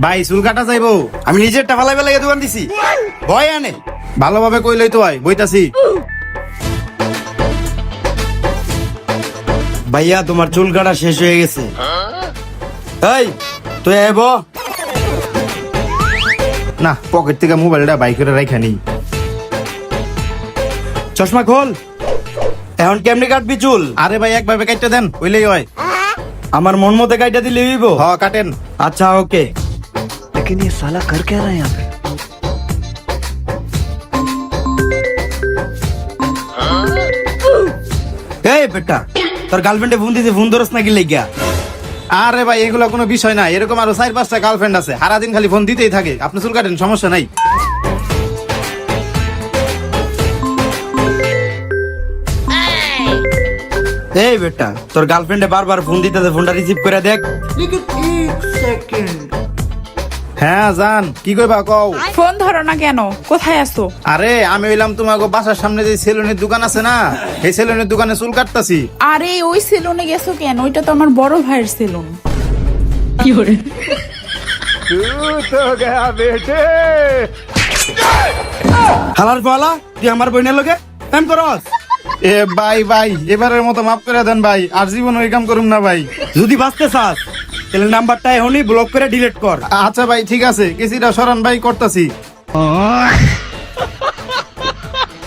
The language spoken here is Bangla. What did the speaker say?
ভাই চুল কাটা যাইবো? আমি নিজের টাফালাই বেলায় দোকান দিছি, ভয় আনে। ভালোভাবে কইলই তো হয়, বইতাছি। ভাইয়া তোমার চুল কাটা শেষ হয়ে গেছে। এই তুই আইব না, পকেট থেকে মোবাইলটা বাইকের রাইখা নেই। চশমা খোল। এখন কেমনে কাটবি চুল? আরে ভাই একভাবে কাটতে দেন, কইলেই হয়। আমার মন মতো কাইটা দিলে হইব? হ কাটেন। আচ্ছা ওকে। लेकिन ये साला कर क्या रहा है यहाँ पे? এই বেটা, তোর গার্লফ্রেন্ডে ফোন দিতে, ফোন ধরস নাকি লেগা? আরে ভাই এগুলো কোনো বিষয় না, এরকম আরো 4-5টা গার্লফ্রেন্ড আছে, সারাদিন খালি ফোন দিতেই থাকে। আপনি চুল কাটেন, সমস্যা নাই। এই বেটা, তোর গার্লফ্রেন্ডে বারবার ফোন দিতেছে, ফোনটা রিসিভ করে দেখ। হ্যাঁ জান, কি কইবা কও? ফোন ধরো না কেন? কোথায় আছো? আরে আমি হইলাম তোমাকে বাসার সামনে যে সেলুনের দোকান আছে না, এই সেলুনের দোকানে চুল কাটতাছি। আরে ওই সেলুনে গেছো কেন? ওইটা তো আমার বড় ভাইয়ের সেলুন। হালার পালা, তুই আমার বোনের লগে প্রেম করস? এ ভাই ভাই, এবারের মতো মাফ করে দেন ভাই, আর জীবন ওই কাম করুম না ভাই। যদি বাঁচতে চাস তাহলে নাম্বারটা এখনই ব্লক করে ডিলিট কর। আচ্ছা ভাই ঠিক আছে, কিছুটা সরান ভাই, করতাছি।